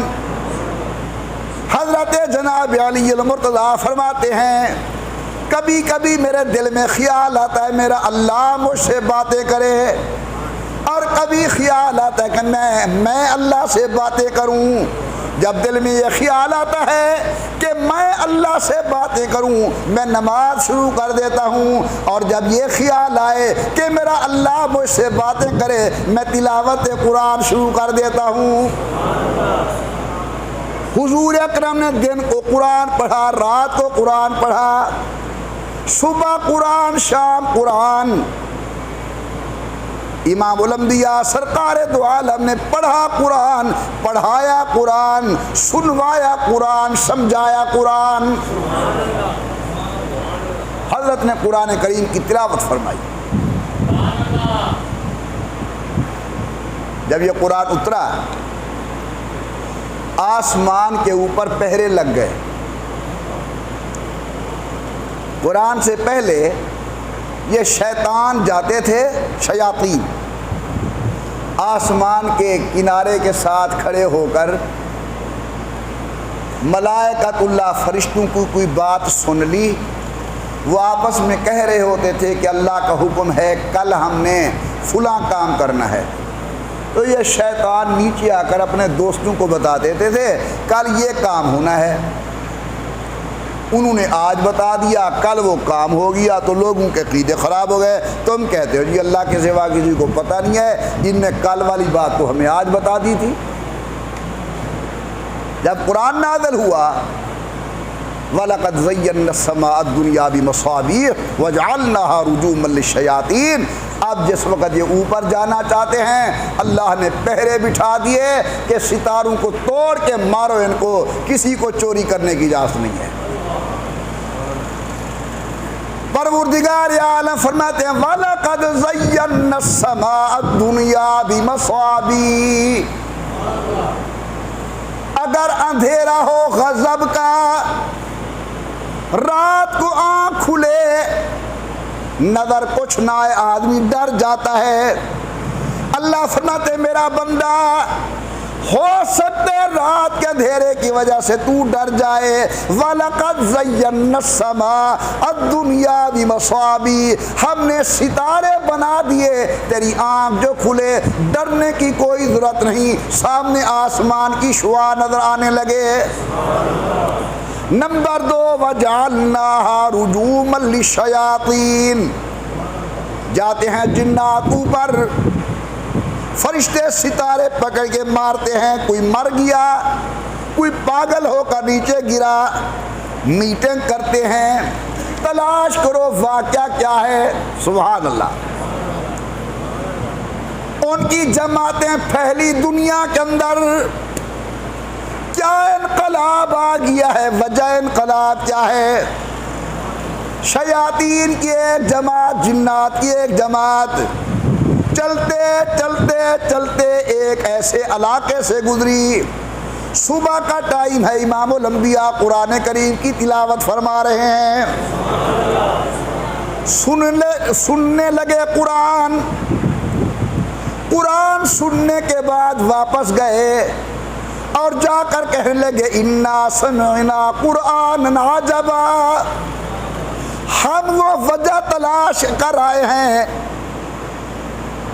حضرت جناب علی المرتضیٰ فرماتے ہیں کبھی کبھی میرے دل میں خیال آتا ہے میرا اللہ مجھ سے باتیں کرے، اور کبھی خیال آتا ہے کہ میں اللہ سے باتیں کروں۔ جب دل میں یہ خیال آتا ہے کہ میں اللہ سے باتیں کروں، میں نماز شروع کر دیتا ہوں، اور جب یہ خیال آئے کہ میرا اللہ مجھ سے باتیں کرے، میں تلاوت قرآن شروع کر دیتا ہوں۔ حضور اکرم نے دن کو قرآن پڑھا، رات کو قرآن پڑھا، صبح قرآن، شام قرآن۔ امام الانبیاء سرکار دو عالم نے پڑھا قرآن، پڑھایا قرآن، سنوایا قرآن، سمجھایا قرآن۔ حضرت نے قرآن کریم کی تلاوت فرمائی۔ جب یہ قرآن اترا آسمان کے اوپر پہرے لگ گئے۔ قرآن سے پہلے یہ شیطان جاتے تھے، شیاطین آسمان کے کنارے کے ساتھ کھڑے ہو کر ملائکۃ اللہ فرشتوں کو کوئی بات سن لی، وہ آپس میں کہہ رہے ہوتے تھے کہ اللہ کا حکم ہے کل ہم نے فلاں کام کرنا ہے، تو یہ شیطان نیچے آ کر اپنے دوستوں کو بتا دیتے تھے کل یہ کام ہونا ہے۔ انہوں نے آج بتا دیا، کل وہ کام ہو گیا تو لوگوں کے عقیدے خراب ہو گئے۔ تم کہتے ہو جی اللہ کے سوا کسی کو پتہ نہیں ہے، جن نے کل والی بات تو ہمیں آج بتا دی تھی۔ جب قرآن نازل ہوا وَلَقَدْ زَيَّنَّا السَّمَاءَ الدُّنْيَا بِمَصَابِيحَ وَجَعَلْنَاهَا رُجُومًا لِلشَّيَاطِينِ، اب جس وقت یہ اوپر جانا چاہتے ہیں اللہ نے پہرے بٹھا دیے کہ ستاروں کو توڑ کے مارو ان کو، کسی کو چوری کرنے کی اجازت نہیں ہے۔ پروردگار عالم فرماتے ہیں وَلَقَدْ زَيَّنَّا السَّمَاءَ الدُّنْيَا بِمَصَابِيحَ، اگر اندھیرا ہو غضب کا، رات کو آنکھ کھلے نظر کچھ نہ آئے آدمی ڈر جاتا ہے۔ اللہ فرماتے میرا بندہ ہو سکتے رات کے اندھیرے کی وجہ سے تو ڈر جائے۔ وَلَقَدْ زَيَّنَّا السَّمَاءَ الدُّنْيَا بِمَصَابِيحَ، ہم نے ستارے بنا دیے تیری آنکھ جو کھلے، ڈرنے کی کوئی ضرورت نہیں، سامنے آسمان کی شعاع نظر آنے لگے۔ نمبر 2 وَجَعَلْنَاهَا رُجُومًا لِلشَّيَاطِينِ، جاتے ہیں جنات اوپر، فرشتے ستارے پکڑ کے مارتے ہیں، کوئی مر گیا، کوئی پاگل ہو کر نیچے گرا، میٹنگ کرتے ہیں، تلاش کرو واقعہ کیا ہے۔ سبحان اللہ، ان کی جماعتیں پھیلی دنیا کے اندر، کیا انقلاب آ گیا ہے، وجہ انقلاب کیا ہے؟ شیاطین کی ایک جماعت، جنات کی ایک جماعت، چلتے چلتے چلتے ایک ایسے علاقے سے گزری، صبح کا ٹائم ہے، امام الانبیاء قرآن کریم کی تلاوت فرما رہے ہیں، سننے لگے قرآن سننے کے بعد واپس گئے اور جا کر کہنے لگے انا سمعنا قرآن عجبا، ہم وہ وجہ تلاش کر آئے ہیں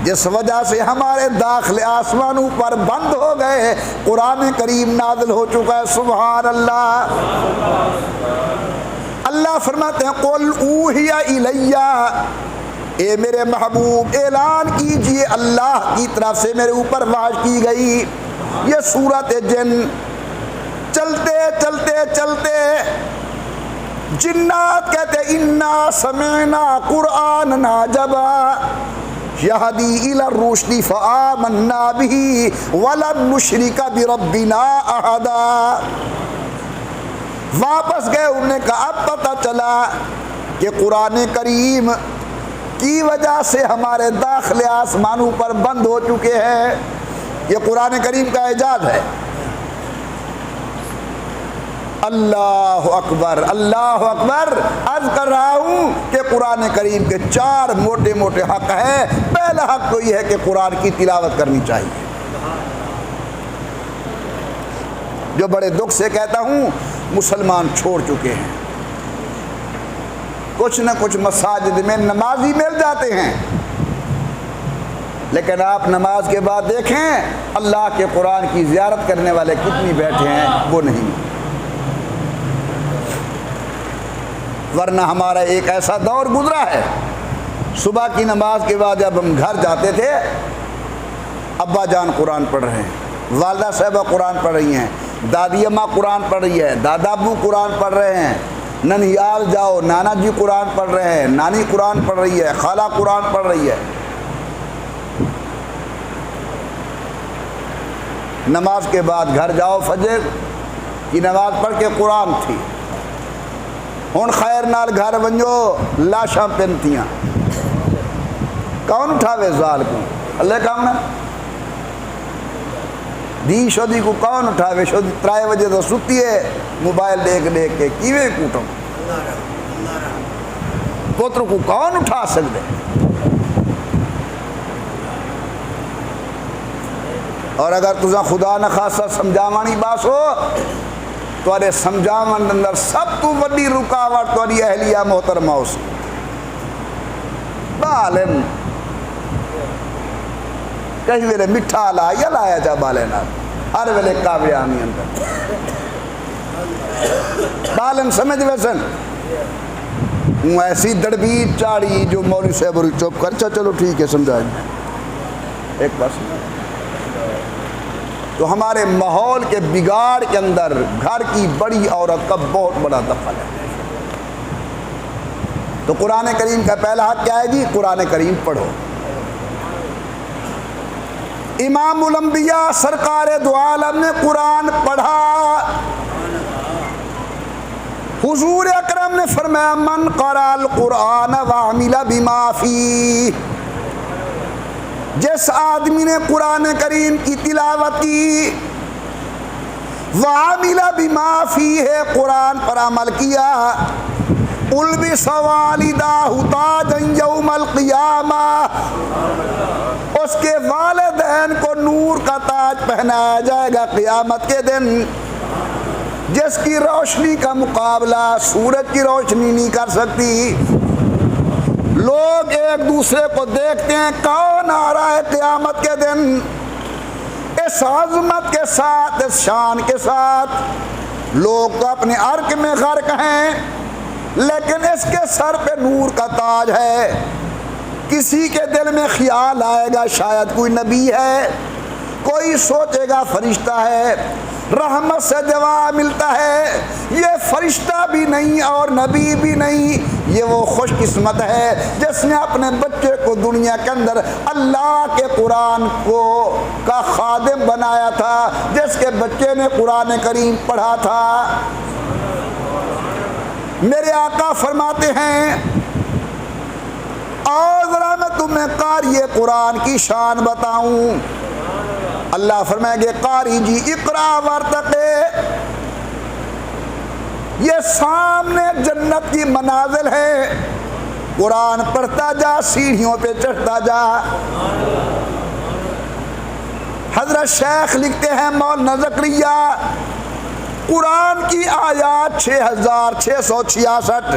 جس وجہ سے ہمارے داخلے آسمانوں پر بند ہو گئے، قرآن کریم نازل ہو چکا ہے۔ سبحان اللہ۔ اللہ فرماتے ہیں قل اوحی الی، اے میرے محبوب اعلان کیجئے اللہ کی طرف سے میرے اوپر وحی کی گئی یہ سورۃ جن۔ چلتے چلتے چلتے جنات کہتے انا سمعنا قرآن عجبا یہدی الی الرشد فآمنا به ولن نشرک بربنا احدا۔ واپس گئے، انہوں نے کہا اب پتہ چلا کہ قرآن کریم کی وجہ سے ہمارے داخلے آسمانوں پر بند ہو چکے ہیں، یہ قرآن کریم کا اعجاز ہے۔ اللہ اکبر اللہ اکبر۔ عرض کر رہا ہوں کہ قرآن کریم کے 4 موٹے موٹے حق ہیں۔ پہلا حق تو یہ ہے کہ قرآن کی تلاوت کرنی چاہیے، جو بڑے دکھ سے کہتا ہوں مسلمان چھوڑ چکے ہیں۔ کچھ نہ کچھ مساجد میں نمازی مل جاتے ہیں، لیکن آپ نماز کے بعد دیکھیں اللہ کے قرآن کی زیارت کرنے والے کتنی بیٹھے ہیں، وہ نہیں۔ ورنہ ہمارا ایک ایسا دور گزرا ہے، صبح کی نماز کے بعد جب ہم گھر جاتے تھے، ابا جان قرآن پڑھ رہے ہیں، والدہ صاحبہ قرآن پڑھ رہی ہیں، دادی اماں قرآن پڑھ رہی ہے، دادا ابو قرآن پڑھ رہے ہیں، ننیال جاؤ نانا جی قرآن پڑھ رہے ہیں، نانی قرآن پڑھ رہی ہے، خالہ قرآن پڑھ رہی ہے۔ نماز کے بعد گھر جاؤ، فجر کی نماز پڑھ کے قرآن تھی، ہن خیر نال گھر ونجو لاشاں پنتیاں، کون اٹھاوے زال کو؟ اللہ کام نا دی شودی کو کون اٹھاوے؟ شودی 3 بجے تو ستی ہے، موبائل دیکھ دیکھ کے کیویں کوٹوں، پتر کو کون اٹھا سکتے؟ اور اگر تجھا خدا نخواستہ سمجھاوانی باس ہو تو ارے سمجھاون اندر سب تو بڑی رکاوٹ تو اہلیہ محترمہ ہو سی بالن کہیں ویلے مٹھا لایا لایا جا بالن ہر ویلے کاویانی اندر بالن سمجھ ویسن ایسی دڑبیت چاڑی جو مولوی صاحب اور چوپ کر چلو ٹھیک ہے سمجھائیں ایک بس۔ تو ہمارے ماحول کے بگاڑ کے اندر گھر کی بڑی عورت کا بہت بڑا دخل ہے۔ تو قرآن کریم کا پہلا حق کیا ہے جی؟ قرآن کریم پڑھو۔ امام الانبیاء سرکار دو عالم نے قرآن پڑھا. حضور اکرم نے فرمایا من قرأ القرآن وعمل بما فیہ، جس آدمی نے قرآن کریم کی تلاوت کی، وعمل بما فیہ، قرآن پر عمل کیا، البس والداہ تاجا یوم القیامہ، اس کے والدین کو نور کا تاج پہنایا جائے گا قیامت کے دن، جس کی روشنی کا مقابلہ سورج کی روشنی نہیں کر سکتی. لوگ ایک دوسرے کو دیکھتے ہیں کون آ رہا ہے قیامت کے دن، اس عظمت کے ساتھ، اس شان کے ساتھ. لوگ تو اپنے عرق میں غرق ہیں، لیکن اس کے سر پہ نور کا تاج ہے. کسی کے دل میں خیال آئے گا شاید کوئی نبی ہے، کوئی سوچے گا فرشتہ ہے، رحمت سے جواب ملتا ہے یہ فرشتہ بھی نہیں اور نبی بھی نہیں، یہ وہ خوش قسمت ہے جس نے اپنے بچے کو دنیا کے اندر اللہ کے قرآن کو کا خادم بنایا تھا، جس کے بچے نے قرآن کریم پڑھا تھا. میرے آقا فرماتے ہیں اور ذرا میں تمہیں قاری قرآن کی شان بتاؤں. اللہ فرمائیں گے قاری جی اقرا ورتقے، یہ سامنے جنت کی منازل ہے، قرآن پڑھتا جا، سیڑھیوں پہ چڑھتا جا. حضرت شیخ لکھتے ہیں مولانا زکریا قرآن کی آیات 6666،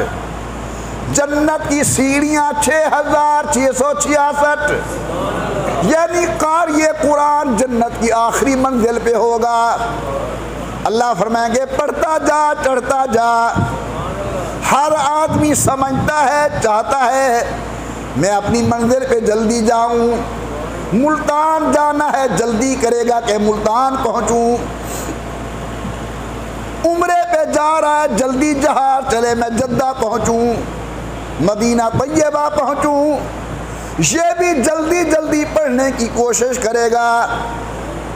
جنت کی سیڑھیاں 6666، یعنی قاری قرآن جنت کی آخری منزل پہ ہوگا. اللہ فرمائیں گے پڑھتا جا، چڑھتا جا. ہر آدمی سمجھتا ہے، چاہتا ہے میں اپنی منزل پہ جلدی جاؤں، ملتان جانا ہے جلدی کرے گا کہ ملتان پہنچوں، عمرے پہ جا رہا ہے جلدی جہاز چلے میں جدہ پہنچوں، مدینہ طیبہ پہنچوں. یہ بھی جلدی جلدی پڑھنے کی کوشش کرے گا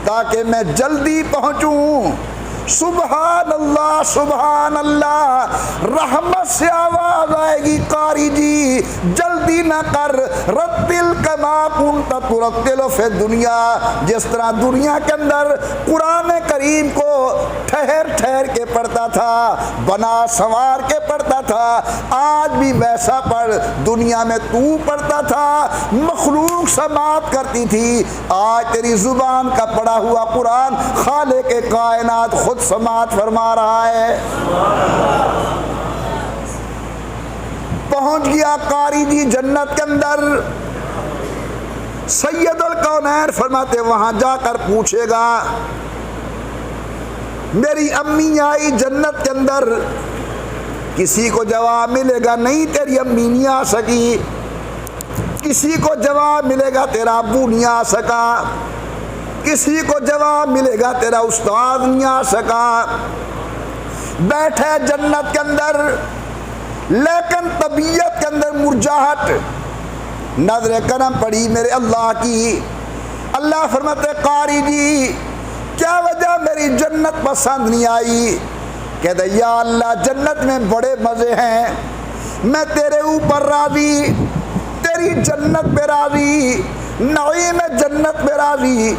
تاکہ میں جلدی پہنچوں. سبحان اللہ سبحان اللہ، رحمت سے آواز آئے گی قاری جی جلدی نہ کر، رتل کما کنت ترتل فی دنیا، جس طرح دنیا کے اندر قرآن کریم کو ٹھہر ٹھہر کے پڑھتا تھا، بنا سنوار کے پڑھتا تھا، آج بھی ویسا پڑھ. دنیا میں تو پڑھتا تھا، مخلوق سماعت کرتی تھی، آج تیری زبان کا پڑھا ہوا قرآن خالق کائنات خود سماعت فرما رہا ہے. پہنچ گیا قاری جی جنت کے اندر. سید الکونین فرماتے وہاں جا کر پوچھے گا میری امی آئی جنت کے اندر، کسی کو جواب ملے گا نہیں تیری امی نہیں آ سکی، کسی کو جواب ملے گا تیرا ابو نہیں آ سکا، کسی کو جواب ملے گا تیرا استاد نہیں آ سکا. بیٹھے جنت کے اندر، لیکن طبیعت کے اندر مرجاہٹ، نظر کرم پڑی میرے اللہ کی. اللہ فرماتے قاری جی کیا وجہ میری جنت پسند نہیں آئی؟ کہتے یا اللہ جنت میں بڑے مزے ہیں، میں تیرے اوپر راضی، تیری جنت پہ راضی، نعیم جنت پہ راضی،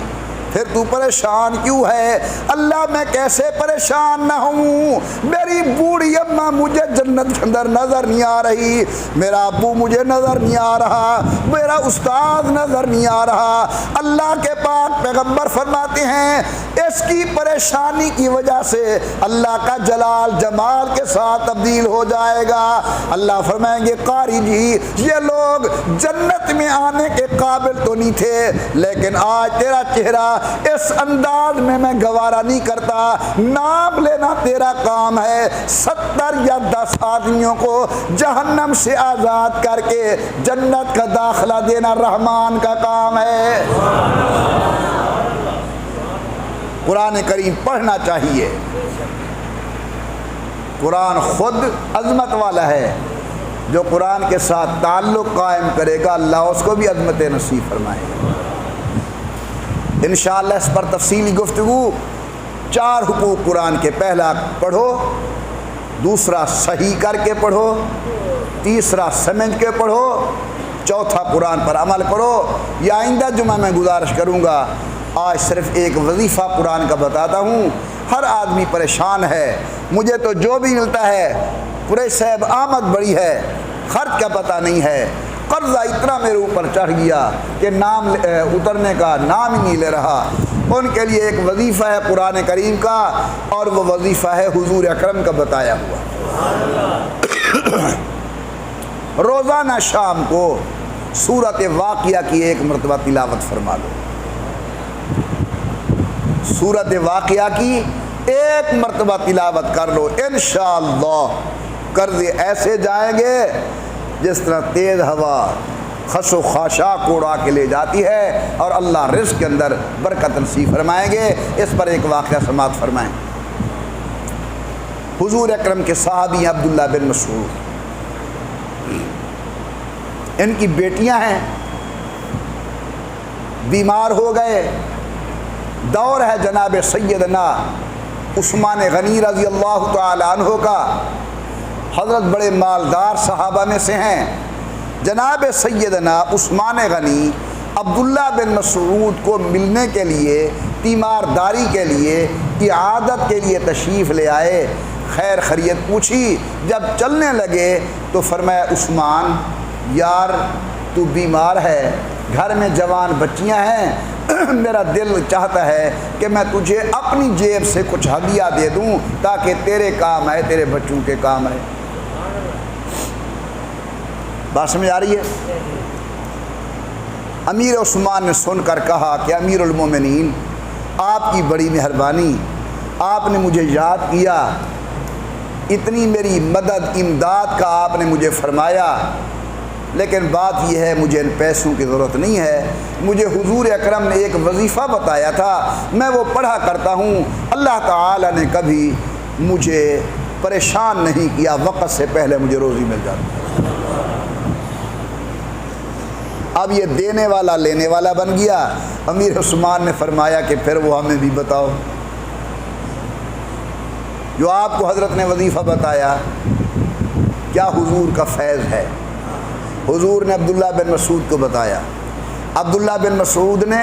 پھر تو پریشان کیوں ہے؟ اللہ میں کیسے پریشان نہ ہوں، میری بوڑھی اماں مجھے جنت کے اندر نظر نہیں آ رہی، میرا ابو مجھے نظر نہیں آ رہا، میرا استاد نظر نہیں آ رہا. اللہ کے پاک پیغمبر فرماتے ہیں اس کی پریشانی کی وجہ سے اللہ کا جلال جمال کے ساتھ تبدیل ہو جائے گا. اللہ فرمائیں گے قاری جی یہ لوگ جنت میں آنے کے قابل تو نہیں تھے، لیکن آج تیرا چہرہ اس انداز میں گوارا نہیں کرتا، نام لینا تیرا کام ہے. 70 یا 10 آدمیوں کو جہنم سے آزاد کر کے جنت کا داخلہ دینا رحمان کا کام ہے. قرآن کریم پڑھنا چاہیے. قرآن خود عظمت والا ہے، جو قرآن کے ساتھ تعلق قائم کرے گا اللہ اس کو بھی عظمت نصیب فرمائے. انشاءاللہ اس پر تفصیلی گفتگو۔ 4 حقوق قرآن کے، پہلا پڑھو، دوسرا صحیح کر کے پڑھو، تیسرا سمجھ کے پڑھو، چوتھا قرآن پر عمل کرو۔ یا آئندہ جمعہ میں گزارش کروں گا، آج صرف ایک وظیفہ قرآن کا بتاتا ہوں۔ ہر آدمی پریشان ہے، مجھے تو جو بھی ملتا ہے، قریش صاحب آمد بڑی ہے، خرچ کا پتہ نہیں ہے، قرضہ اتنا میرے اوپر چڑھ گیا کہ نام اترنے کا نام ہی نہیں لے رہا۔ ان کے لیے ایک وظیفہ ہے قرآن کریم کا، اور وہ وظیفہ ہے حضور اکرم کا بتایا ہوا۔ روزانہ شام کو سورۃ واقعہ کی 1 مرتبہ تلاوت فرما لو۔ سورۃ واقعہ کی 1 مرتبہ تلاوت کر لو، انشاءاللہ قرضے ایسے جائیں گے جس طرح تیز ہوا خس و خاشاک کو اڑا کے لے جاتی ہے، اور اللہ رزق کے اندر برکت نصیب فرمائیں گے۔ اس پر ایک واقعہ سماعت فرمائیں۔ حضور اکرم کے صحابی عبداللہ بن مسعود، ان کی بیٹیاں ہیں، بیمار ہو گئے۔ دور ہے جناب سیدنا عثمان غنی رضی اللہ تعالی عنہ کا، حضرت بڑے مالدار صحابہ میں سے ہیں۔ جناب سیدنا عثمان غنی عبداللہ بن مسعود کو ملنے کے لیے، تیمارداری کے لیے، اعادت کے لیے تشریف لے آئے، خیر خیریت پوچھی۔ جب چلنے لگے تو فرمایا عثمان یار تو بیمار ہے، گھر میں جوان بچیاں ہیں، میرا دل چاہتا ہے کہ میں تجھے اپنی جیب سے کچھ ہدیہ دے دوں تاکہ تیرے کام آئے، تیرے بچوں کے کام آئے۔ بات سمجھ آ رہی ہے؟ امیر عثمان نے سن کر کہا کہ امیر المومنین آپ کی بڑی مہربانی، آپ نے مجھے یاد کیا، اتنی میری مدد امداد کا آپ نے مجھے فرمایا، لیکن بات یہ ہے مجھے ان پیسوں کی ضرورت نہیں ہے، مجھے حضور اکرم نے ایک وظیفہ بتایا تھا، میں وہ پڑھا کرتا ہوں، اللہ تعالی نے کبھی مجھے پریشان نہیں کیا، وقت سے پہلے مجھے روزی مل جاتی۔ اب یہ دینے والا لینے والا بن گیا۔ امیر عثمان نے فرمایا کہ پھر وہ ہمیں بھی بتاؤ، جو آپ کو حضرت نے وظیفہ بتایا کیا حضور کا فیض ہے؟ حضور نے عبداللہ بن مسعود کو بتایا، عبداللہ بن مسعود نے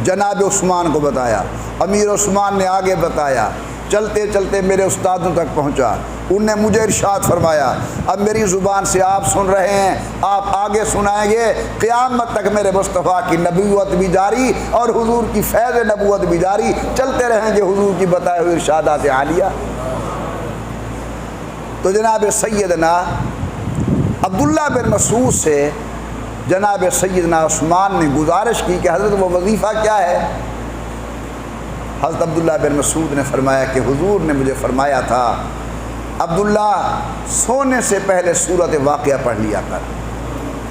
جناب عثمان کو بتایا، امیر عثمان نے آگے بتایا، چلتے چلتے میرے استادوں تک پہنچا، انہوں نے مجھے ارشاد فرمایا، اب میری زبان سے آپ سن رہے ہیں، آپ آگے سنائیں گے، قیامت تک میرے مصطفیٰ کی نبوت بھی جاری اور حضور کی فیض نبوت بھی جاری، چلتے رہیں گے حضور کی بتائے ہوئے ارشادات عالیہ۔ تو جناب سیدنا عبداللہ بن مسعود سے جناب سیدنا عثمان نے گزارش کی کہ حضرت وہ وظیفہ کیا ہے؟ حضرت عبداللہ بن مسعود نے فرمایا کہ حضور نے مجھے فرمایا تھا عبداللہ سونے سے پہلے سورۃ واقعہ پڑھ لیا کر،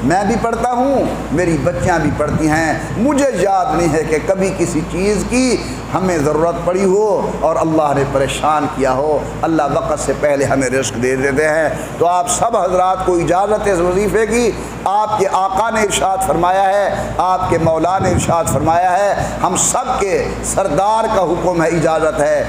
میں بھی پڑھتا ہوں، میری بچیاں بھی پڑھتی ہیں، مجھے یاد نہیں ہے کہ کبھی کسی چیز کی ہمیں ضرورت پڑی ہو اور اللہ نے پریشان کیا ہو، اللہ وقت سے پہلے ہمیں رزق دے دیتے ہیں۔ تو آپ سب حضرات کو اجازت ہے اس وظیفے کی، آپ کے آقا نے ارشاد فرمایا ہے، آپ کے مولا نے ارشاد فرمایا ہے، ہم سب کے سردار کا حکم ہے، اجازت ہے،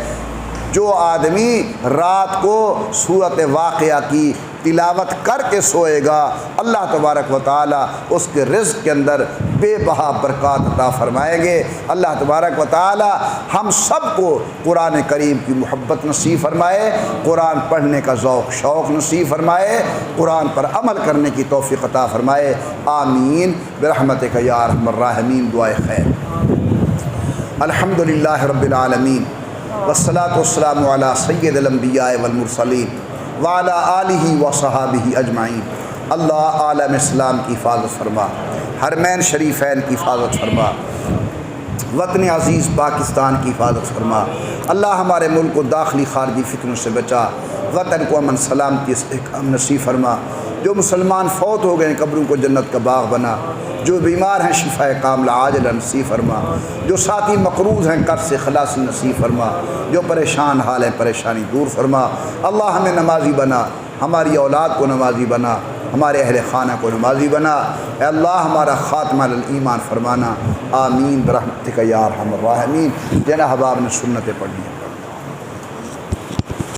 جو آدمی رات کو سورۃ واقعہ کی تلاوت کر کے سوئے گا، اللہ تبارک و تعالی اس کے رزق کے اندر بے بہا برکات عطا فرمائیں گے۔ اللہ تبارک و تعالی ہم سب کو قرآن کریم کی محبت نصیب فرمائے، قرآن پڑھنے کا ذوق شوق نصیب فرمائے، قرآن پر عمل کرنے کی توفیق عطا فرمائے، آمین برحمتک یا ارحم الراحمین۔ دعائے خیر۔ الحمدللہ رب العالمین والصلاة والسلام علی سید الانبیاء والمرسلین وعلی آلہ وصحابہ اجمعین۔ اللہ عالم اسلام کی حفاظت فرما، حرمین شریفین کی حفاظت فرما، وطن عزیز پاکستان کی حفاظت فرما۔ اللہ ہمارے ملک کو داخلی خارجی فتنوں سے بچا، وطن کو امن سلامتی استحکام نصیب فرما۔ جو مسلمان فوت ہو گئے ہیں قبروں کو جنت کا باغ بنا، جو بیمار ہیں شفا کاملہ عاجلہ نصیب فرما، جو ساتھی مقروض ہیں قرض سے خلاصی نصیب فرما، جو پریشان حال ہیں پریشانی دور فرما۔ اللہ ہمیں نمازی بنا، ہماری اولاد کو نمازی بنا، ہمارے اہل خانہ کو نمازی بنا، اے اللہ ہمارا خاتمہ الایمان فرمانا، آمین برحمتک یا ارحم الراحمین۔ جناب احباب نے سنتیں پڑھی ہیں۔